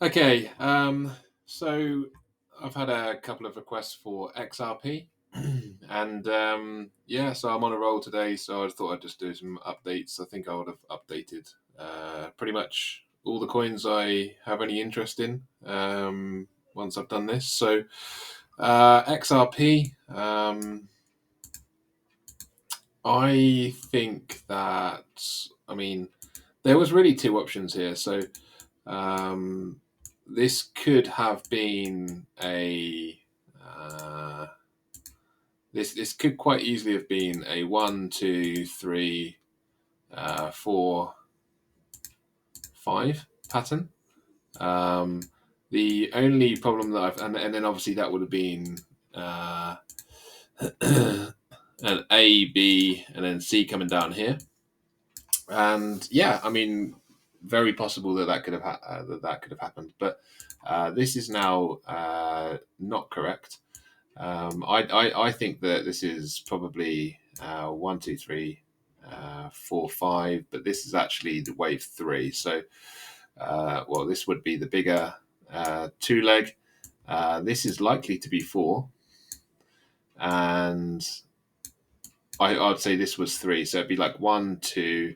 Okay, so I've had a couple of requests for XRP, and yeah, so I'm on a roll today. So I thought I'd just do some updates. I think I would have updated pretty much all the coins I have any interest in once I've done this. So XRP, I think that I mean there was really two options here. So Um, this could have been a this could quite easily have been a 1, 2, 3, 4, 5 pattern. Um, the only problem that and then obviously that would have been uh, an A, B, and then C coming down here. And yeah, I mean, very possible that that could have happened, but this is now not correct. I think that this is probably 1, 2, 3, 4, 5, but this is actually the wave three. So, well, this would be the bigger two leg. This is likely to be four, and I'd say this was three. So it'd be like 1, 2,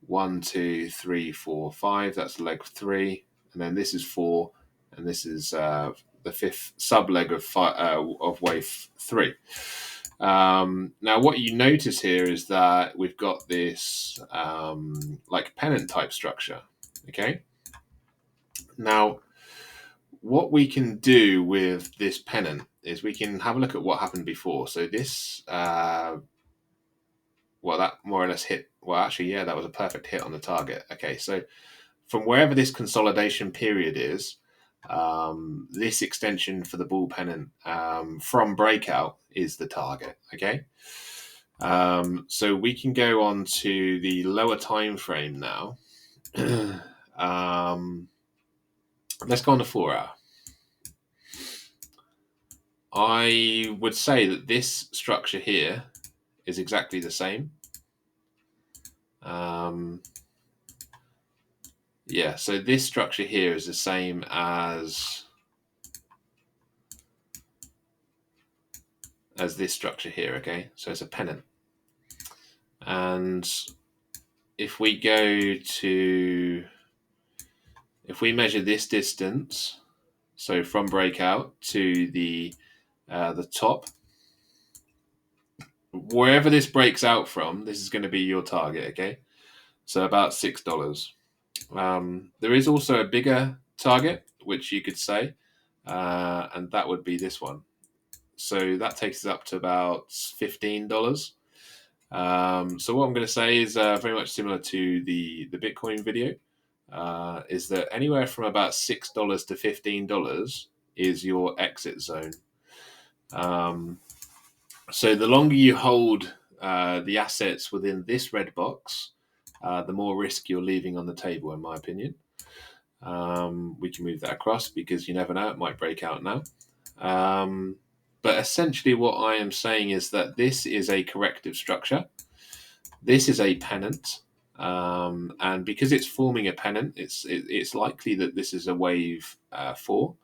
1, 2, 3, 4, 5. That's leg three, and then this is four, and this is the fifth sub leg of wave three. Now, what you notice here is that we've got this like pennant type structure. Okay. Now, what we can do with this pennant is we can have a look at what happened before. So this well, that more or less hit. Well, actually, yeah, that was a perfect hit on the target. Okay, so from wherever this consolidation period is, this extension for the bull pennant from breakout is the target. Okay, so we can go on to the lower time frame now. Let's go on to 4 hour. I would say that this structure here is exactly the same. Yeah, so this structure here is the same as this structure here, okay? So it's a pennant. And if we measure this distance, so from breakout to the top, wherever this breaks out from, this is going to be your target, okay? So about $6. There is also a bigger target, which you could say, and that would be this one. So that takes us up to about $15. So what I'm going to say is very much similar to the Bitcoin video, is that anywhere from about $6 to $15 is your exit zone. So the longer you hold the assets within this red box, the more risk you're leaving on the table, in my opinion. We can move that across because you never know, it might break out now. But essentially what I am saying is that this is a corrective structure. This is a pennant. And because it's forming a pennant, it's likely that this is a wave 4.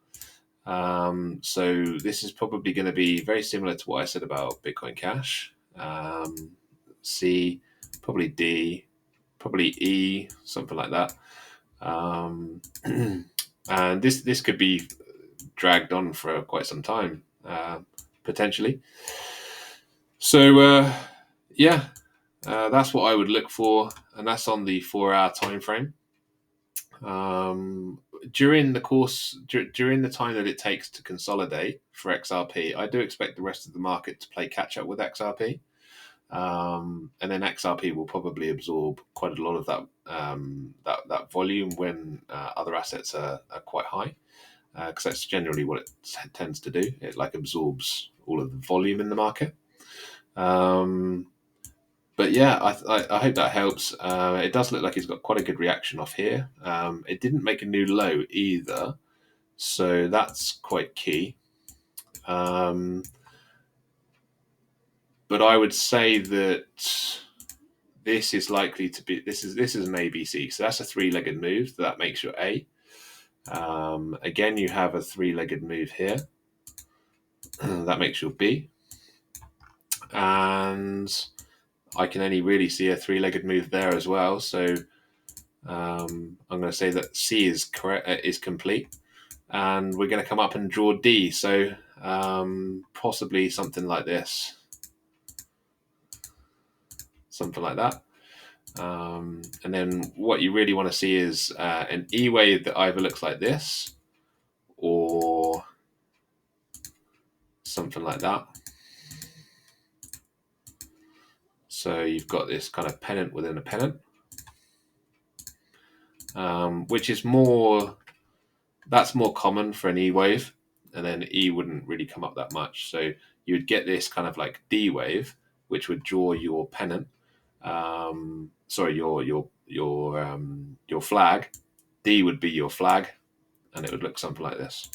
So this is probably going to be very similar to what I said about Bitcoin Cash. C, probably D, probably E, something like that. And this could be dragged on for quite some time, potentially. So yeah, that's what I would look for, and that's on the 4-hour time frame. During the time that it takes to consolidate for XRP, I do expect the rest of the market to play catch up with XRP, and then XRP will probably absorb quite a lot of that volume when other assets are quite high, because that's generally what it tends to do. It like absorbs all of the volume in the market. But yeah, I hope that helps. It does look like it's got quite a good reaction off here. It didn't make a new low either, so that's quite key. But I would say that this is likely to be this is an ABC, so that's a 3-legged move. That makes your A. Again, you have a three-legged move here. That makes your B. And I can only really see a three-legged move there as well. So I'm going to say that C is correct, is complete. And we're going to come up and draw D. So possibly something like this. Something like that. And then what you really want to see is an E wave that either looks like this or something like that. So you've got this kind of pennant within a pennant, which is that's more common for an E wave, and then E wouldn't really come up that much. So you would get this kind of like D wave, which would draw your pennant. Sorry, your flag. D would be your flag, and it would look something like this.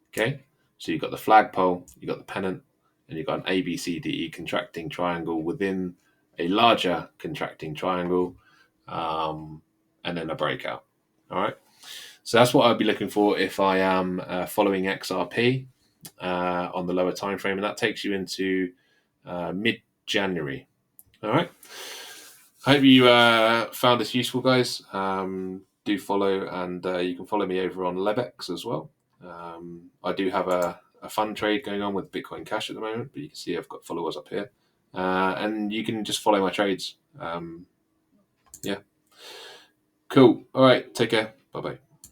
Okay, so you've got the flagpole, you've got the pennant, and you've got an ABCDE contracting triangle within a larger contracting triangle, and then a breakout. All right, so that's what I'd be looking for if I am following XRP on the lower time frame, and that takes you into mid-January. All right. I hope you found this useful, guys. Do follow, and you can follow me over on Lebex as well. I do have a fun trade going on with Bitcoin Cash at the moment, but you can see I've got followers up here. And you can just follow my trades. Yeah. Cool. All right. Take care. Bye-bye.